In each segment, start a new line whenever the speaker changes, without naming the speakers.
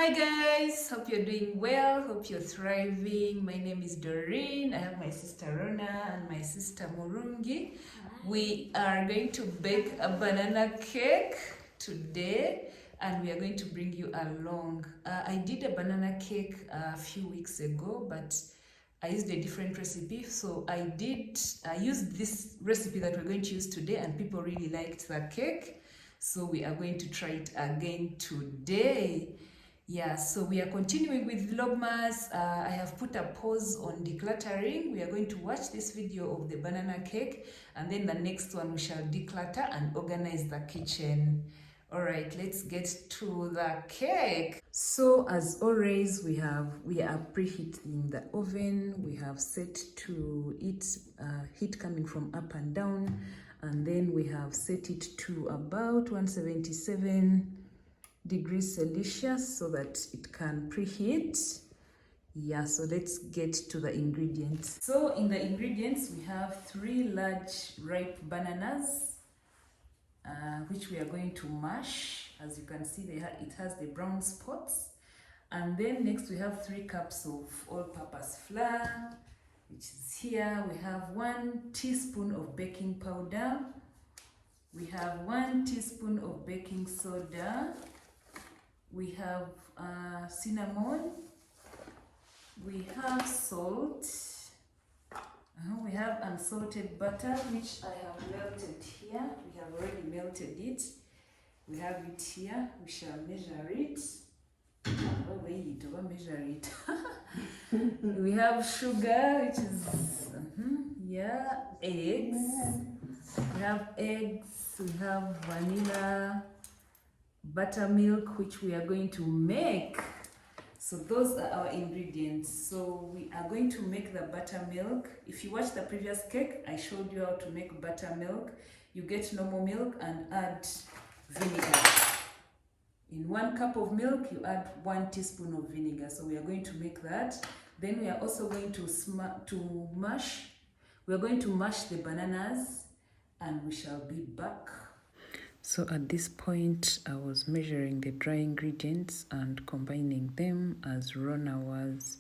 Hi guys, hope you're doing well, hope you're thriving. My name is Doreen. I have my sister Rona and my sister Murungi. We are going to bake a banana cake today and we are going to bring you along. I did a banana cake a few weeks ago, but I used a different recipe. So I used this recipe that we're going to use today and people really liked the cake. So we are going to try it again today. Yeah, so we are continuing with Vlogmas. I have put a pause on decluttering. We are going to watch this video of the banana cake, and then the next one we shall declutter and organize the kitchen. All right, let's get to the cake. So as always, we are preheating the oven. We have set to heat coming from up and down, and then we have set it to about 177 degrees Celsius so that it can preheat. Yeah, so let's get to the ingredients. So in the ingredients, we have 3 large ripe bananas, which we are going to mash. As you can see, it has the brown spots. And then next we have 3 cups of all-purpose flour, which is here. We have 1 teaspoon of baking powder. We have 1 teaspoon of baking soda. We have cinnamon, we have salt, we have unsalted butter, which I have melted here. We have already melted it. We have it here. We shall measure it. Oh, wait, we'll measure it. We have sugar, which is, eggs. We have eggs, we have vanilla, buttermilk, which we are going to make. So those are our ingredients. So we are going to make the buttermilk. If you watched the previous cake, I showed you how to make buttermilk. You get normal milk and add vinegar. In 1 cup of milk, you add 1 teaspoon of vinegar. So we are going to make that. Then we are also going to mash. We are going to mash the bananas and we shall be back. So at this point, I was measuring the dry ingredients and combining them as Rona was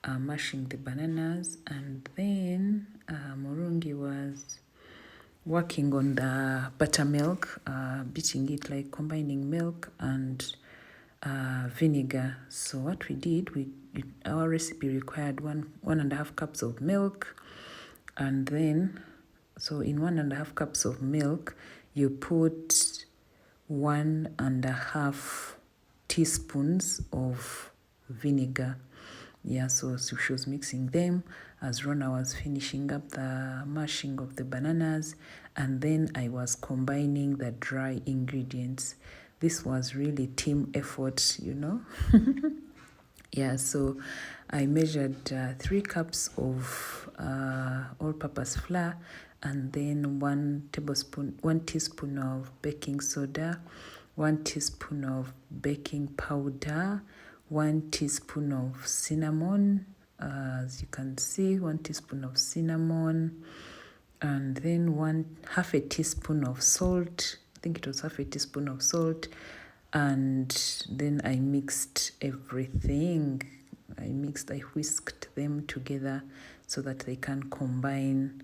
mashing the bananas, and then Murungi was working on the buttermilk, beating it, like combining milk and vinegar. So what we did, our recipe required 1.5 cups of milk, and then so in 1.5 cups of milk, you put 1.5 teaspoons of vinegar. Yeah, so she was mixing them as Rona was finishing up the mashing of the bananas, and then I was combining the dry ingredients. This was really team effort, you know. Yeah, so I measured 3 cups of all-purpose flour, and then 1 teaspoon of baking soda, 1 teaspoon of baking powder, 1 teaspoon of cinnamon, as you can see, 1 teaspoon of cinnamon, and then half a teaspoon of salt. I think it was half a teaspoon of salt. And then I mixed everything. I whisked them together so that they can combine.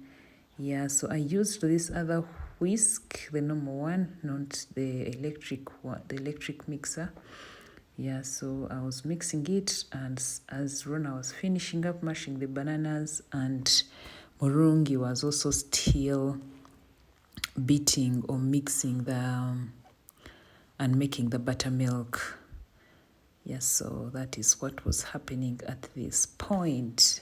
Yeah, so I used this other whisk, the normal one, not the electric one, the electric mixer. Yeah, so I was mixing it, and as Rona was finishing up mashing the bananas, and Murungi was also still beating or mixing and making the buttermilk. Yes, so that is what was happening at this point.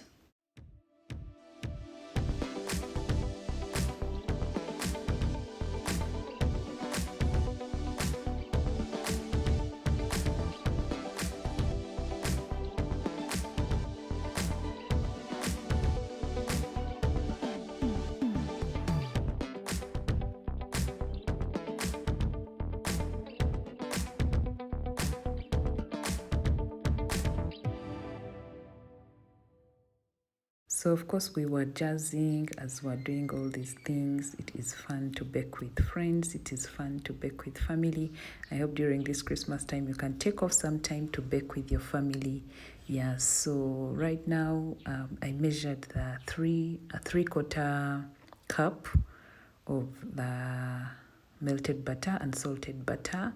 So of course we were jazzing as we're doing all these things. It is fun to bake with friends. It is fun to bake with family. I hope during this Christmas time you can take off some time to bake with your family. Yeah, so right now I measured a three-quarter cup of the melted butter and salted butter,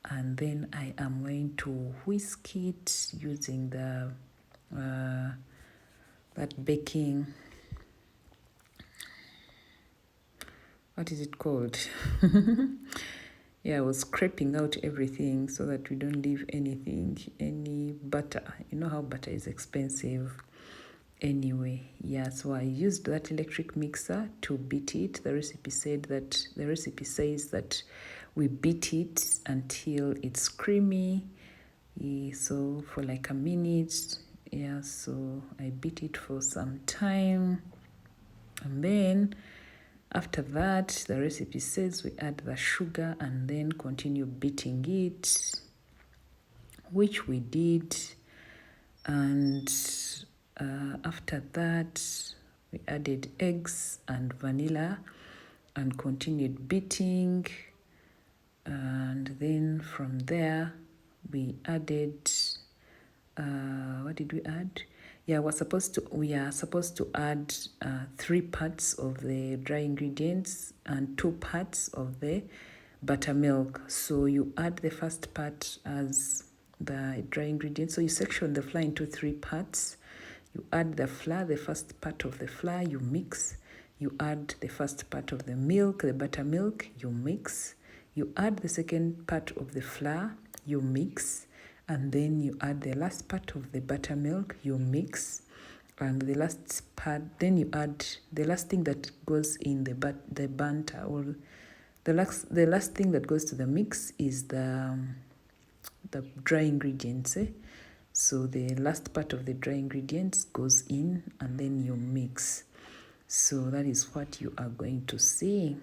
and then I am going to whisk it using the that baking, what is it called? Yeah, I was scraping out everything so that we don't leave any butter. You know how butter is expensive anyway. Yeah, so I used that electric mixer to beat it. The recipe says that we beat it until it's creamy. Yeah, so for like a minute. Yeah, so I beat it for some time, and then after that, the recipe says we add the sugar and then continue beating it, which we did. And after that, we added eggs and vanilla and continued beating. And then from there, we added, what did we add? Yeah, we are supposed to add 3 parts of the dry ingredients and 2 parts of the buttermilk. So you add the first part as the dry ingredients. So you section the flour into 3 parts. You add the flour, the first part of the flour, you mix. You add the first part of the milk, the buttermilk, you mix. You add the second part of the flour, you mix. And then you add the last part of the buttermilk, you mix. And the last part, then you add the last thing that goes in the banter, or the last thing that goes to the mix is the dry ingredients. So the last part of the dry ingredients goes in, and then you mix. So that is what you are going to see.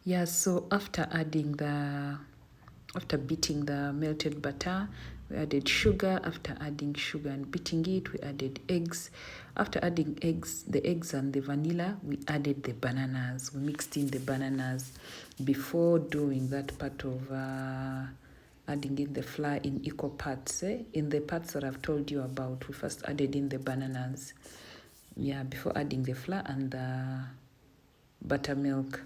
Yeah, so after adding the After beating the melted butter, we added sugar. After adding sugar and beating it, we added eggs. After adding eggs, the eggs and the vanilla, we added the bananas. We mixed in the bananas before doing that part of adding in the flour in equal parts. In the parts that I've told you about, we first added in the bananas. Yeah, before adding the flour and the buttermilk.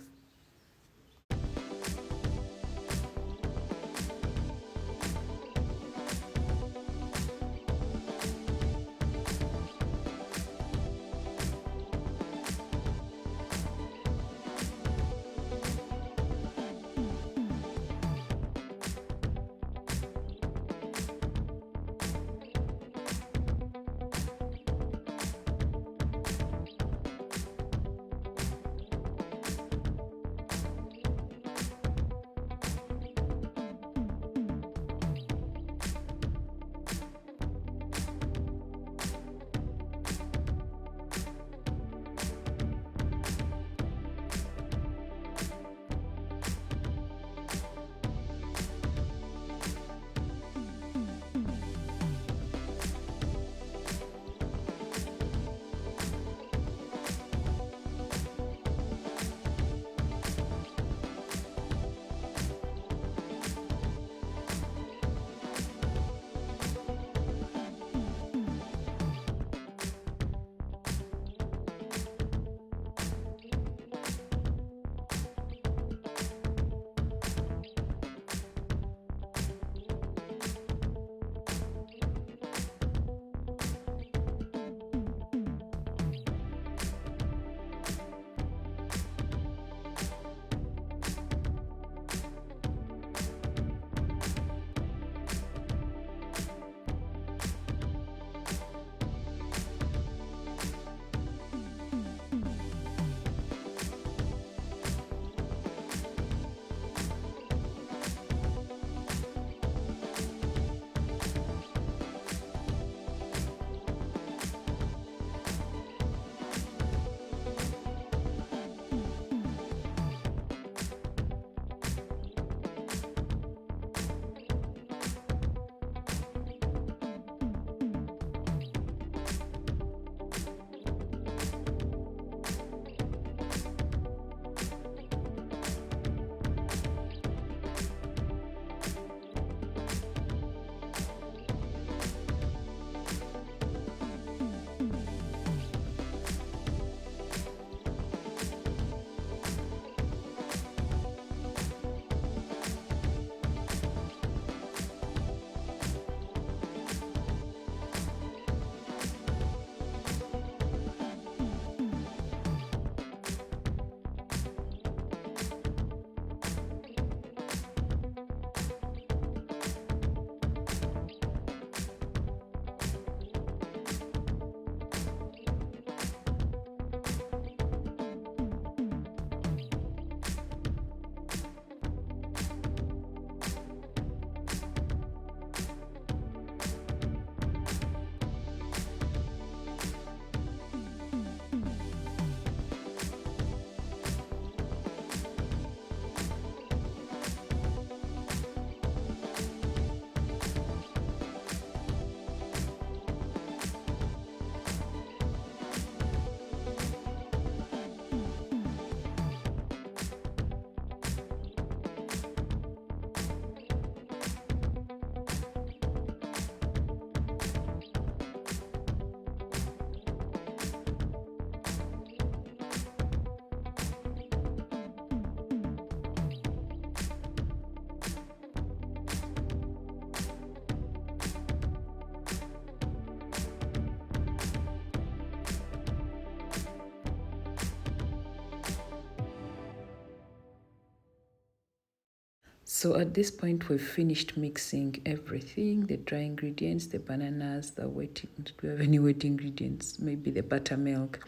So at this point, we've finished mixing everything, the dry ingredients, the bananas, the wet, do we have any wet ingredients? Maybe the buttermilk.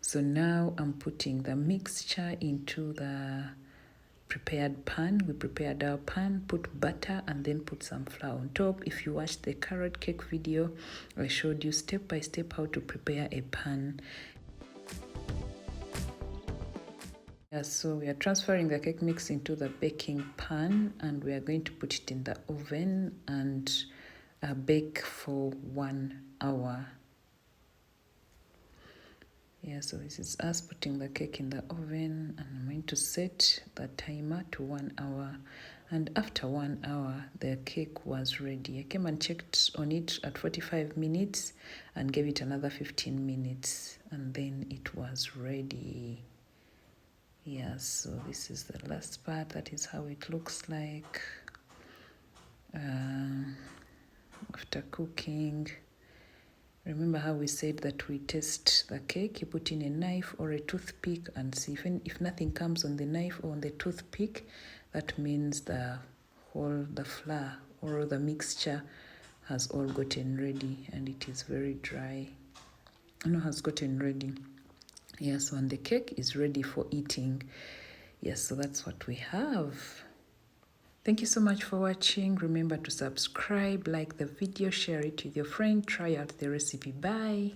So now I'm putting the mixture into the prepared pan. We prepared our pan, put butter, and then put some flour on top. If you watched the carrot cake video, I showed you step by step how to prepare a pan. Yeah, so we are transferring the cake mix into the baking pan, and we are going to put it in the oven and bake for 1 hour. Yeah, so this is us putting the cake in the oven, and I'm going to set the timer to 1 hour. And after 1 hour, the cake was ready. I came and checked on it at 45 minutes and gave it another 15 minutes, and then it was ready. Yeah, so this is the last part. That is how it looks like after cooking. Remember how we said that we test the cake? You put in a knife or a toothpick and see if nothing comes on the knife or on the toothpick, that means the flour or the mixture has all gotten ready and it is very dry. Has gotten ready. Yes, and the cake is ready for eating. Yes, so that's what we have. Thank you so much for watching. Remember to subscribe, like the video, share it with your friend, try out the recipe. Bye.